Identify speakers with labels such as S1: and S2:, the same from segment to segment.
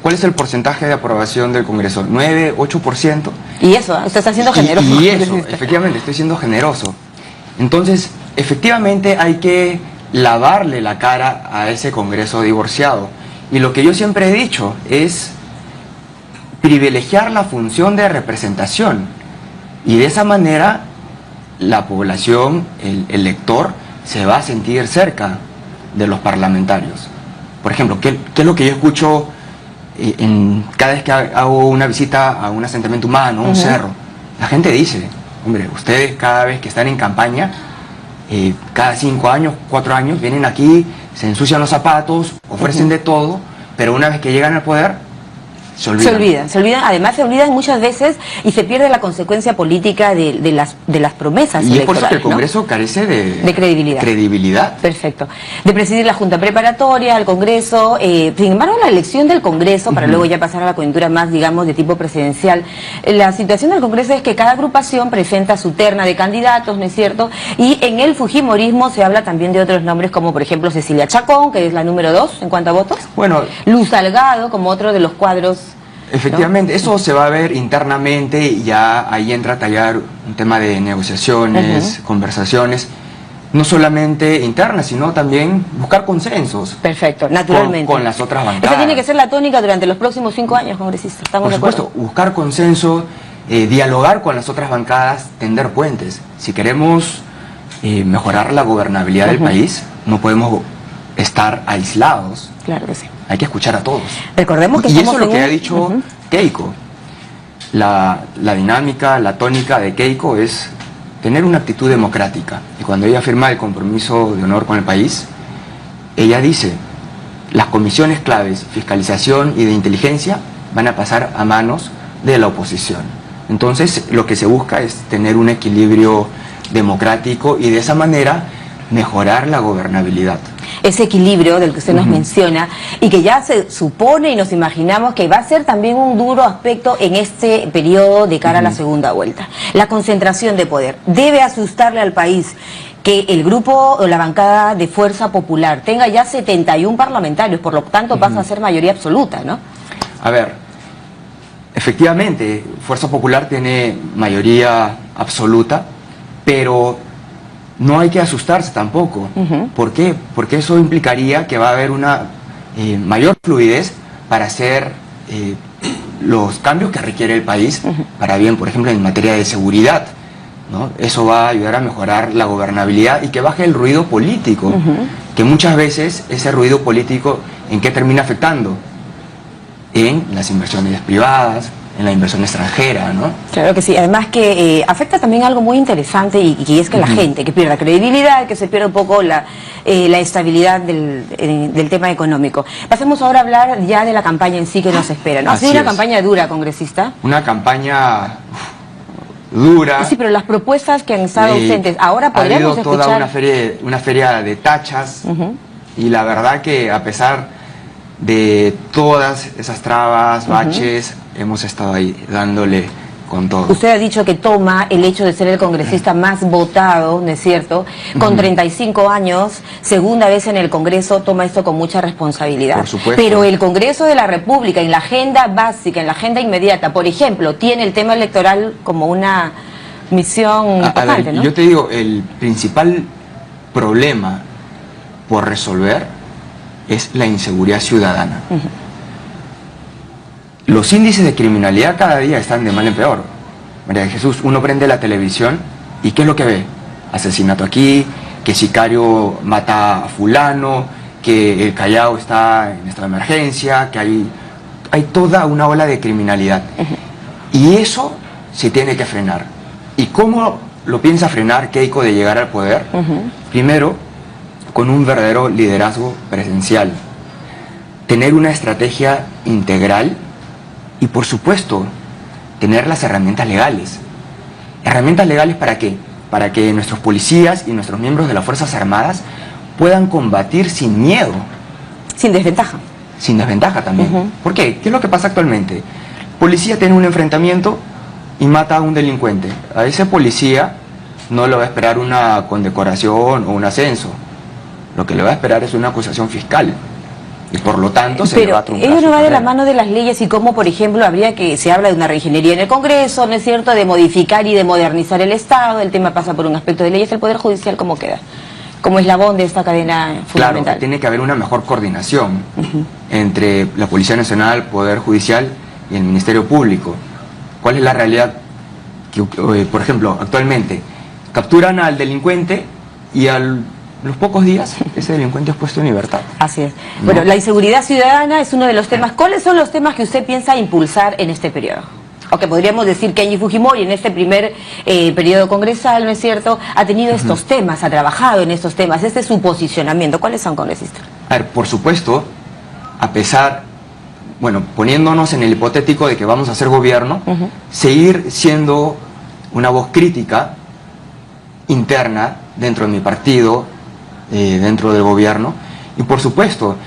S1: ¿Cuál es el porcentaje de aprobación del Congreso? ¿9, 8%?
S2: Y eso, usted está siendo generoso.
S1: Y eso, efectivamente, estoy siendo generoso. Entonces, efectivamente hay que lavarle la cara a ese Congreso divorciado. Y lo que yo siempre he dicho es privilegiar la función de representación. Y de esa manera la población, el elector, se va a sentir cerca de los parlamentarios. Por ejemplo, ¿qué es lo que yo escucho cada vez que hago una visita a un asentamiento humano, a un cerro? La gente dice, hombre, ustedes cada vez que están en campaña, cada 5 años, 4 años, vienen aquí, se ensucian los zapatos, ofrecen de todo, pero una vez que llegan al poder, se olvidan. Además se olvidan muchas veces y se pierde la consecuencia política de las promesas. Y es por eso que el Congreso carece de credibilidad.
S2: Perfecto. De presidir la Junta Preparatoria, el Congreso, sin embargo la elección del Congreso, para luego ya pasar a la coyuntura más, digamos, de tipo presidencial, la situación del Congreso es que cada agrupación presenta su terna de candidatos, ¿no es cierto? Y en el fujimorismo se habla también de otros nombres como por ejemplo Cecilia Chacón, que es la número 2 en cuanto a votos.
S1: Bueno,
S2: Luz Salgado como otro de los cuadros.
S1: Efectivamente, ¿no? Eso se va a ver internamente y ya ahí entra a tallar un tema de negociaciones, conversaciones, no solamente internas, sino también buscar consensos.
S2: Perfecto, naturalmente.
S1: Con las otras bancadas.
S2: Esa tiene que ser la tónica durante los próximos 5 años, congresista. ¿Estamos de acuerdo?
S1: Por supuesto, buscar consenso, dialogar con las otras bancadas, tender puentes. Si queremos mejorar la gobernabilidad del país, no podemos estar aislados.
S2: Claro que sí.
S1: Hay que escuchar a todos.
S2: Recordemos que
S1: y eso es lo que ha dicho Keiko. La dinámica, la tónica de Keiko es tener una actitud democrática. Y cuando ella firma el compromiso de honor con el país, ella dice, las comisiones claves, fiscalización y de inteligencia, van a pasar a manos de la oposición. Entonces, lo que se busca es tener un equilibrio democrático y de esa manera mejorar la gobernabilidad.
S2: Ese equilibrio del que usted nos menciona y que ya se supone y nos imaginamos que va a ser también un duro aspecto en este periodo de cara a la segunda vuelta. La concentración de poder. Debe asustarle al país que el grupo o la bancada de Fuerza Popular tenga ya 71 parlamentarios, por lo tanto pasa a ser mayoría absoluta, ¿no?
S1: A ver, efectivamente, Fuerza Popular tiene mayoría absoluta, pero no hay que asustarse tampoco. ¿Por qué? Porque eso implicaría que va a haber una mayor fluidez para hacer los cambios que requiere el país para bien, por ejemplo, en materia de seguridad, ¿no? Eso va a ayudar a mejorar la gobernabilidad y que baje el ruido político, que muchas veces ese ruido político, ¿en qué termina afectando? En las inversiones privadas, en la inversión extranjera, ¿no?
S2: Claro que sí, además que afecta también algo muy interesante y es que la gente que pierda credibilidad, que se pierda un poco la estabilidad del tema económico. Pasemos ahora a hablar ya de la campaña en sí que nos espera, ¿no? Ha sido una campaña dura, congresista.
S1: Una campaña dura.
S2: Sí, pero las propuestas que han estado ausentes, ahora podríamos escuchar...
S1: Ha habido toda una feria de tachas y la verdad que a pesar de todas esas trabas, baches, hemos estado ahí dándole con todo.
S2: Usted ha dicho que toma el hecho de ser el congresista más votado, ¿no es cierto? Con 35 años, segunda vez en el Congreso, toma esto con mucha responsabilidad.
S1: Por supuesto.
S2: Pero el Congreso de la República, en la agenda básica, en la agenda inmediata, por ejemplo, tiene el tema electoral como una misión importante, ¿no?
S1: Yo te digo, el principal problema por resolver es la inseguridad ciudadana. Los índices de criminalidad cada día están de mal en peor. María de Jesús, uno prende la televisión y ¿qué es lo que ve? Asesinato aquí, que sicario mata a fulano, que el Callao está en estado de emergencia, que hay toda una ola de criminalidad. Y eso se tiene que frenar. ¿Y cómo lo piensa frenar Keiko de llegar al poder? Primero, con un verdadero liderazgo presencial, tener una estrategia integral y, por supuesto, tener las herramientas legales. ¿Herramientas legales para qué? Para que nuestros policías y nuestros miembros de las Fuerzas Armadas puedan combatir sin miedo.
S2: Sin desventaja.
S1: Sin desventaja también. ¿Por qué? ¿Qué es lo que pasa actualmente? Policía tiene un enfrentamiento y mata a un delincuente. A ese policía no le va a esperar una condecoración o un ascenso. Lo que le va a esperar es una acusación fiscal. y por lo tanto se le va a truncar.
S2: Pero ello no va de la
S1: carrera.
S2: mano de las leyes y cómo, por ejemplo, se habla de una reingeniería en el Congreso, ¿no es cierto?, de modificar y de modernizar el Estado. El tema pasa por un aspecto de leyes. ¿El Poder Judicial cómo queda? Como eslabón de esta cadena fundamental.
S1: Claro, tiene que haber una mejor coordinación entre la Policía Nacional, Poder Judicial y el Ministerio Público. ¿Cuál es la realidad? Que, por ejemplo, actualmente capturan al delincuente y a los pocos días ese delincuente es puesto en libertad.
S2: Así es.
S1: ¿No?
S2: Bueno, la inseguridad ciudadana es uno de los temas. ¿Cuáles son los temas que usted piensa impulsar en este periodo? O que podríamos decir que Angie Fujimori en este primer periodo congresal, ¿no es cierto?, ha tenido estos temas, ha trabajado en estos temas. Este es su posicionamiento. ¿Cuáles son, congresista?
S1: A ver, por supuesto, a pesar, bueno, poniéndonos en el hipotético de que vamos a hacer gobierno, seguir siendo una voz crítica interna dentro de mi partido, dentro del gobierno, y por supuesto,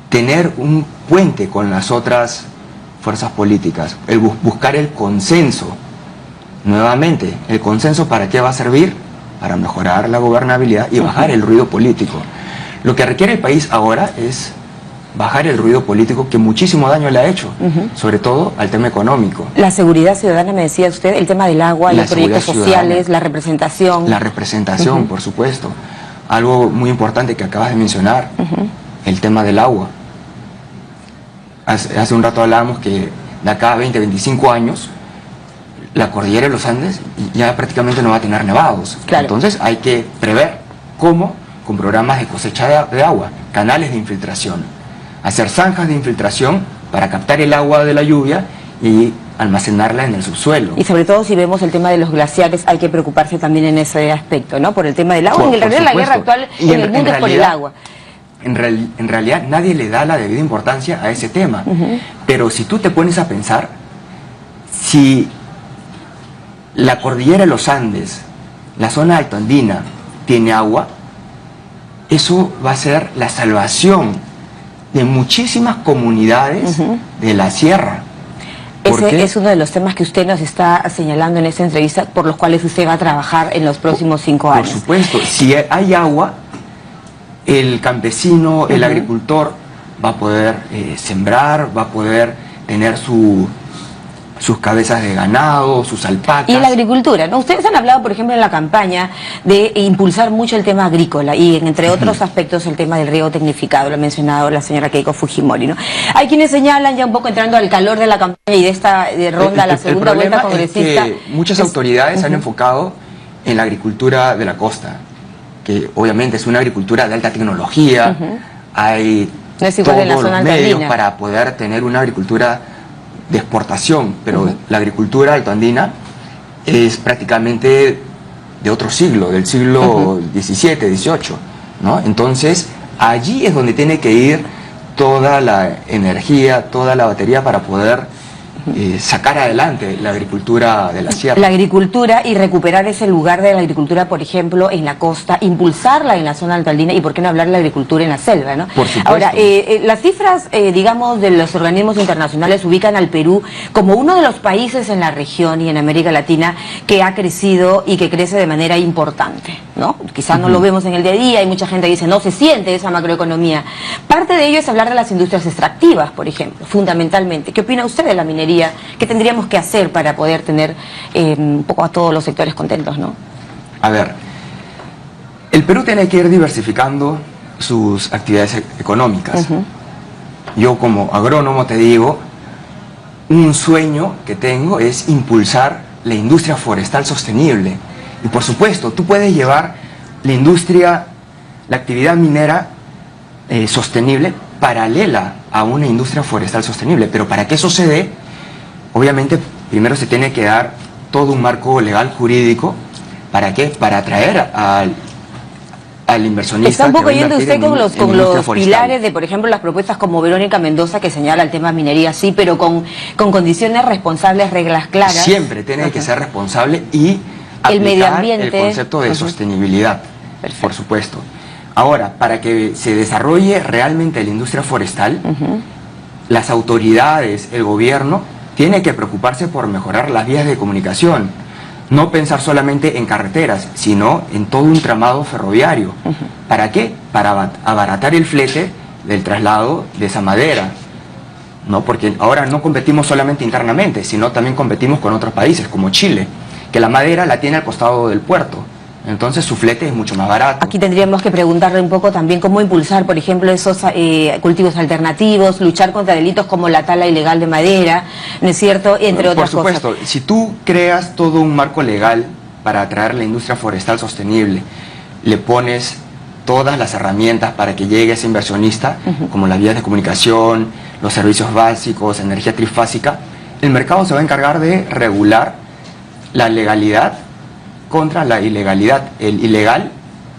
S1: tener un puente con las otras fuerzas políticas, buscar el consenso. Nuevamente, ¿el consenso para qué va a servir? Para mejorar la gobernabilidad y bajar el ruido político. Lo que requiere el país ahora es bajar el ruido político que muchísimo daño le ha hecho, sobre todo al tema económico.
S2: La seguridad ciudadana, me decía usted, el tema del agua,
S1: La
S2: los proyectos
S1: seguridad
S2: sociales,
S1: ciudadana.
S2: la representación.
S1: La representación, por supuesto. Algo muy importante que acabas de mencionar, el tema del agua. Hace un rato hablábamos que de acá a 20, 25 años, la cordillera de los Andes ya prácticamente no va a tener nevados.
S2: Claro.
S1: Entonces hay que prever cómo, con programas de cosecha de agua, canales de infiltración, hacer zanjas de infiltración para captar el agua de la lluvia y almacenarla en el subsuelo.
S2: Y sobre todo si vemos el tema de los glaciares, hay que preocuparse también en ese aspecto, ¿no? Por el tema del agua.
S1: Por
S2: En realidad la guerra
S1: supuesto.
S2: actual
S1: Y
S2: en el mundo es por el agua.
S1: En realidad nadie le da la debida importancia a ese tema. Pero si tú te pones a pensar, si la cordillera de los Andes, la zona altoandina, tiene agua, eso va a ser la salvación de muchísimas comunidades de la sierra.
S2: Ese es uno de los temas que usted nos está señalando en esta entrevista, por los cuales usted va a trabajar en los próximos 5 años.
S1: Por supuesto, si hay agua, el campesino, el agricultor va a poder sembrar, va a poder tener sus cabezas de ganado, sus alpacas.
S2: Y la agricultura, ¿no? Ustedes han hablado, por ejemplo, en la campaña de impulsar mucho el tema agrícola y, entre otros aspectos, el tema del riego tecnificado, lo ha mencionado la señora Keiko Fujimori, ¿no? Hay quienes señalan, ya un poco entrando al calor de la campaña y de esta ronda, la segunda vuelta congresista.
S1: Es que muchas autoridades han enfocado en la agricultura de la costa, que obviamente es una agricultura de alta tecnología, hay
S2: no es igual
S1: todos
S2: en la zona
S1: los medios
S2: altoandina
S1: para poder tener una agricultura de exportación, pero la agricultura altoandina es prácticamente de otro siglo, del siglo XVII, XVIII, ¿no? Entonces, allí es donde tiene que ir toda la energía, toda la batería para poder sacar adelante la agricultura de la sierra.
S2: La agricultura y recuperar ese lugar de la agricultura, por ejemplo, en la costa, impulsarla en la zona altoandina y por qué no hablar de la agricultura en la selva, ¿no?
S1: Por supuesto.
S2: Ahora, las cifras, digamos, de los organismos internacionales ubican al Perú como uno de los países en la región y en América Latina que ha crecido y que crece de manera importante, ¿no? Quizás no lo vemos en el día a día y mucha gente dice no se siente esa macroeconomía. Parte de ello es hablar de las industrias extractivas, por ejemplo, fundamentalmente. ¿Qué opina usted de la minería? ¿Qué tendríamos que hacer para poder tener un poco a todos los sectores contentos, ¿no?
S1: A ver, el Perú tiene que ir diversificando sus actividades económicas. Yo como agrónomo te digo, un sueño que tengo es impulsar la industria forestal sostenible. Y por supuesto, tú puedes llevar la industria, la actividad minera sostenible paralela a una industria forestal sostenible. Pero para que eso se dé, obviamente primero se tiene que dar todo un marco legal jurídico. ¿Para qué? Para atraer al inversionista.
S2: Está un poco
S1: que va a
S2: yendo
S1: invertir
S2: usted con
S1: en industria
S2: los
S1: forestal.
S2: pilares de, por ejemplo, las propuestas como Verónica Mendoza, que señala el tema minería, sí, pero con condiciones responsables, reglas claras.
S1: Siempre tiene que ser responsable y aplicar
S2: el medio ambiente,
S1: el concepto de sostenibilidad, por supuesto. Ahora, para que se desarrolle realmente la industria forestal, las autoridades, el gobierno, tiene que preocuparse por mejorar las vías de comunicación. No pensar solamente en carreteras, sino en todo un tramado ferroviario. ¿Para qué? Para abaratar el flete del traslado de esa madera, ¿no? Porque ahora no competimos solamente internamente, sino también competimos con otros países, como Chile, que la madera la tiene al costado del puerto. Entonces su flete es mucho más barato.
S2: Aquí tendríamos que preguntarle un poco también cómo impulsar, por ejemplo, esos cultivos alternativos, luchar contra delitos como la tala ilegal de madera, ¿no es cierto?, entre otras cosas.
S1: Por supuesto, si tú creas todo un marco legal para atraer la industria forestal sostenible, le pones todas las herramientas para que llegue ese inversionista, como las vías de comunicación, los servicios básicos, energía trifásica, el mercado se va a encargar de regular la legalidad contra la ilegalidad. El ilegal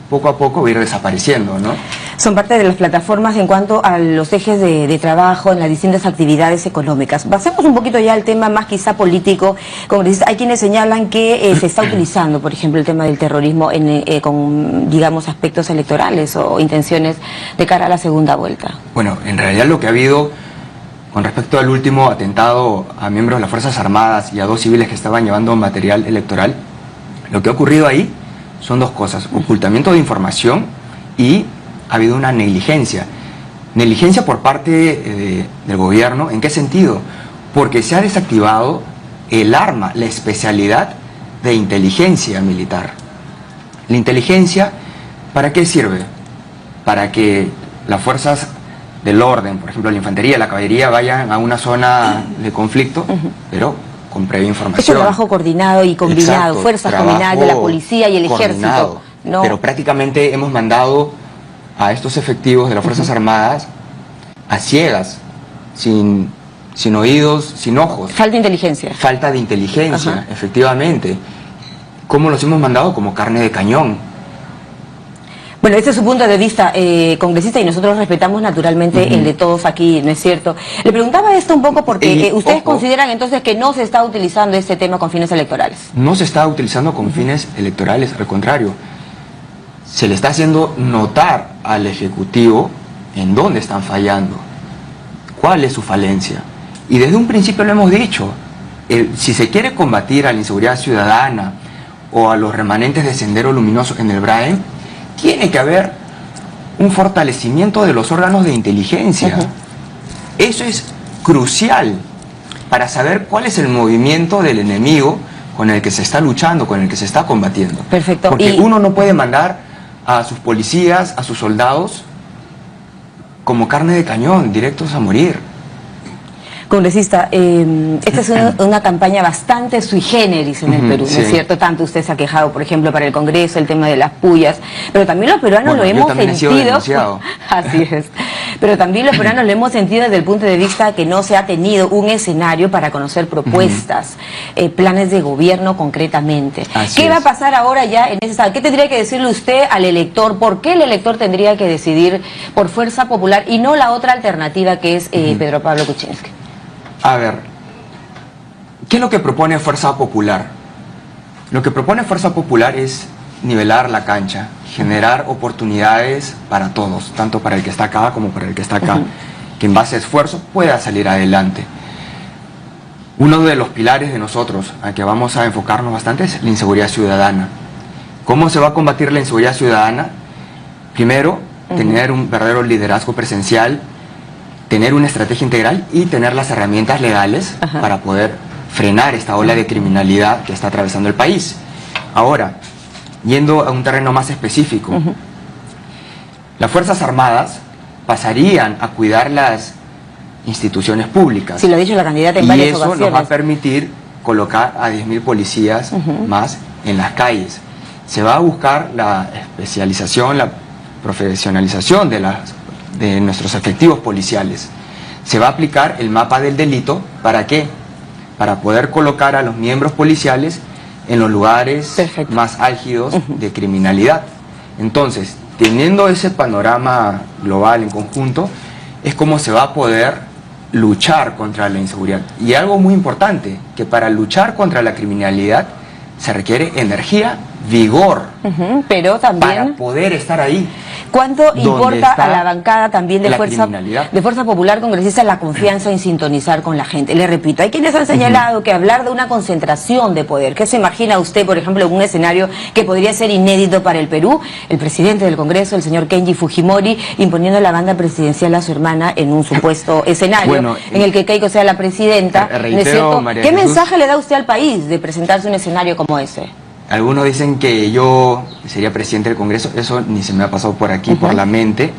S1: poco a poco va a ir desapareciendo, ¿no?
S2: Son parte de las plataformas en cuanto a los ejes de trabajo en las distintas actividades económicas. Pasemos un poquito ya al tema más quizá político. Hay quienes señalan que se está utilizando, por ejemplo, el tema del terrorismo con, digamos, aspectos electorales o intenciones de cara a la segunda vuelta.
S1: Bueno, en realidad lo que ha habido con respecto al último atentado a miembros de las Fuerzas Armadas y a 2 civiles que estaban llevando material electoral, lo que ha ocurrido ahí son 2 cosas: ocultamiento de información y ha habido una negligencia. Negligencia por parte del gobierno. ¿En qué sentido? Porque se ha desactivado el arma, la especialidad de inteligencia militar. La inteligencia, ¿para qué sirve? Para que las fuerzas del orden, por ejemplo la infantería, la caballería, vayan a una zona de conflicto, pero con previa información.
S2: Es un trabajo coordinado y combinado. Exacto, fuerzas combinadas de la policía y el ejército.
S1: ¿No? Pero prácticamente hemos mandado a estos efectivos de las Fuerzas Armadas a ciegas, sin oídos, sin ojos.
S2: Falta de inteligencia.
S1: Falta de inteligencia, efectivamente. ¿Cómo los hemos mandado? Como carne de cañón.
S2: Bueno, este es su punto de vista, congresista, y nosotros respetamos naturalmente el de todos aquí, ¿no es cierto? Le preguntaba esto un poco porque ustedes consideran entonces que no se está utilizando este tema con fines electorales. No se está utilizando con fines electorales, al contrario. Se le está haciendo notar al Ejecutivo en dónde están fallando, cuál es su falencia. Y desde un principio lo hemos dicho, si se quiere combatir a la inseguridad ciudadana o a los remanentes de Sendero Luminoso en el Braem, tiene que haber un fortalecimiento de los órganos de inteligencia. Eso es crucial para saber cuál es el movimiento del enemigo con el que se está luchando, con el que se está combatiendo. Perfecto. Porque uno no puede mandar a sus policías, a sus soldados, como carne de cañón, directos a morir. Congresista, esta es una campaña bastante sui generis en el Perú, ¿no es cierto? Tanto usted se ha quejado, por ejemplo, para el Congreso, el tema de las pullas, pero también los peruanos lo hemos sentido. Así es. Pero también los peruanos lo hemos sentido desde el punto de vista que no se ha tenido un escenario para conocer propuestas, planes de gobierno concretamente. ¿Qué va a pasar ahora ya en ese estado? ¿Qué tendría que decirle usted al elector? ¿Por qué el elector tendría que decidir por Fuerza Popular y no la otra alternativa que es Pedro Pablo Kuczynski? A ver, ¿qué es lo que propone Fuerza Popular? Lo que propone Fuerza Popular es nivelar la cancha, generar oportunidades para todos, tanto para el que está acá como para el que está acá, que en base a esfuerzo pueda salir adelante. Uno de los pilares de nosotros, a que vamos a enfocarnos bastante, es la inseguridad ciudadana. ¿Cómo se va a combatir la inseguridad ciudadana? Primero, tener un verdadero liderazgo presencial, tener una estrategia integral y tener las herramientas legales para poder frenar esta ola de criminalidad que está atravesando el país. Ahora, yendo a un terreno más específico, las Fuerzas Armadas pasarían a cuidar las instituciones públicas. Sí, lo ha dicho la candidata en varias ocasiones. Y eso nos va a permitir colocar a 10.000 policías más en las calles. Se va a buscar la especialización, la profesionalización de nuestros efectivos policiales. Se va a aplicar el mapa del delito. ¿Para qué? Para poder colocar a los miembros policiales en los lugares más álgidos de criminalidad. Entonces, teniendo ese panorama global en conjunto, es como se va a poder luchar contra la inseguridad. Y algo muy importante, que para luchar contra la criminalidad se requiere energía, vigor, pero también para poder estar ahí. ¿Cuánto
S1: donde
S2: importa
S1: está
S2: a la bancada también de
S1: la
S2: Fuerza
S1: criminalidad.
S2: Popular Congresista la confianza en sintonizar con la gente? Le repito, hay quienes han señalado que hablar de una concentración de poder, ¿qué se imagina usted, por ejemplo, en un escenario que podría ser inédito para el Perú? El presidente del Congreso, el señor Kenji Fujimori, imponiendo la banda presidencial a su hermana en un supuesto escenario en el que Keiko sea la presidenta, ¿no es cierto? ¿Qué mensaje le da usted al país de presentarse un escenario como ese?
S1: Algunos dicen que yo sería presidente del Congreso, eso ni se me ha pasado por aquí, por la mente,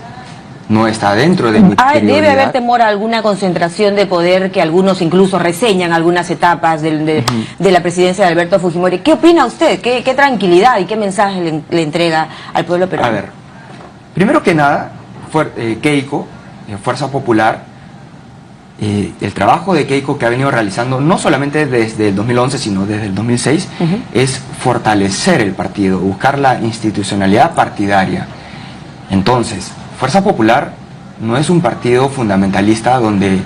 S1: no está dentro de mi prioridad.
S2: Debe haber temor a alguna concentración de poder que algunos incluso reseñan algunas etapas de la presidencia de Alberto Fujimori. ¿Qué opina usted? ¿Qué tranquilidad y qué mensaje le entrega al pueblo peruano?
S1: A ver, primero que nada, Keiko, Fuerza Popular, el trabajo de Keiko que ha venido realizando no solamente desde el 2011 sino desde el 2006 es fortalecer el partido, buscar la institucionalidad partidaria. Entonces, Fuerza Popular no es un partido fundamentalista donde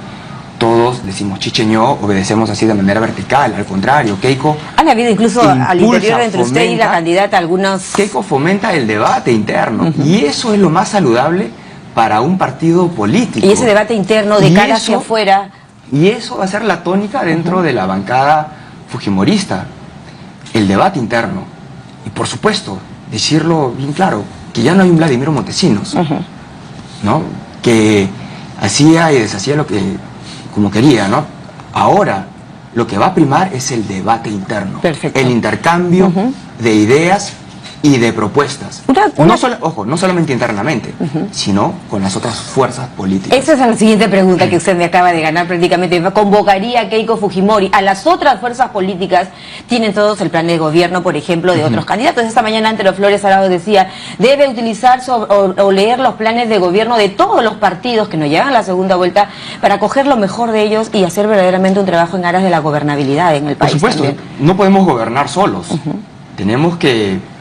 S1: todos decimos chicheño, obedecemos así de manera vertical, al contrario, Keiko
S2: han habido incluso al interior entre usted y la candidata algunos...
S1: Keiko fomenta el debate interno y eso es lo más saludable para un partido político.
S2: Y ese debate interno de cara hacia afuera...
S1: Y eso va a ser la tónica dentro de la bancada fujimorista, el debate interno. Y por supuesto, decirlo bien claro, que ya no hay un Vladimiro Montesinos, ¿no? Que hacía y deshacía lo que como quería, ¿no? Ahora, lo que va a primar es el debate interno, el intercambio de ideas y de propuestas. No solamente internamente, sino con las otras fuerzas políticas.
S2: Esa es la siguiente pregunta que usted me acaba de ganar prácticamente. ¿Convocaría a Keiko Fujimori a las otras fuerzas políticas? Tienen todos el plan de gobierno, por ejemplo, de otros candidatos. Esta mañana Antero Flores Arao decía, debe utilizarse o leer los planes de gobierno de todos los partidos que nos llegan a la segunda vuelta para coger lo mejor de ellos y hacer verdaderamente un trabajo en aras de la gobernabilidad en el país.
S1: Por supuesto,
S2: también.
S1: No podemos gobernar solos. Tenemos que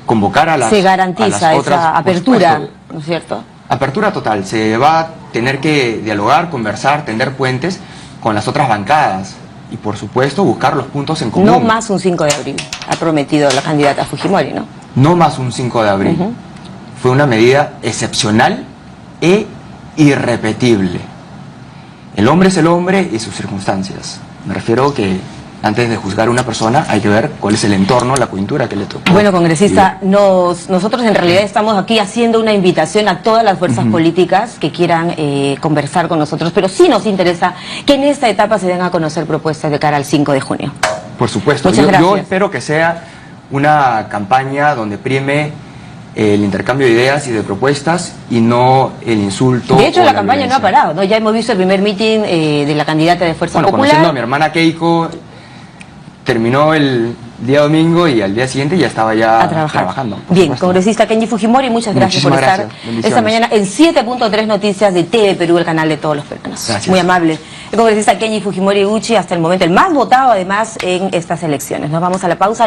S1: convocar a las
S2: se garantiza
S1: otras,
S2: esa apertura, ¿no es cierto?
S1: Apertura total. Se va a tener que dialogar, conversar, tender puentes con las otras bancadas y, por supuesto, buscar los puntos en común.
S2: No más un 5 de abril, ha prometido la candidata Fujimori, ¿no?
S1: No más un 5 de abril. Fue una medida excepcional e irrepetible. El hombre es el hombre y sus circunstancias. Me refiero que antes de juzgar a una persona hay que ver cuál es el entorno, la coyuntura que le tocó.
S2: Bueno, congresista, nosotros en realidad estamos aquí haciendo una invitación a todas las fuerzas políticas que quieran conversar con nosotros, pero sí nos interesa que en esta etapa se den a conocer propuestas de cara al 5 de junio.
S1: Por supuesto, yo espero que sea una campaña donde prime el intercambio de ideas y de propuestas y no el insulto.
S2: De hecho, la campaña no ha parado, ¿no? Ya hemos visto el primer meeting de la candidata de Fuerza Popular.
S1: Conociendo a mi hermana Keiko, terminó el día domingo y al día siguiente ya estaba trabajando.
S2: Bien, congresista Kenji Fujimori, muchas gracias por estar esta mañana en 7.3 Noticias de TV Perú, el canal de todos los peruanos.
S1: Gracias.
S2: Muy amable. El congresista Kenji Fujimori Uchi, hasta el momento el más votado además en estas elecciones. Nos vamos a la pausa.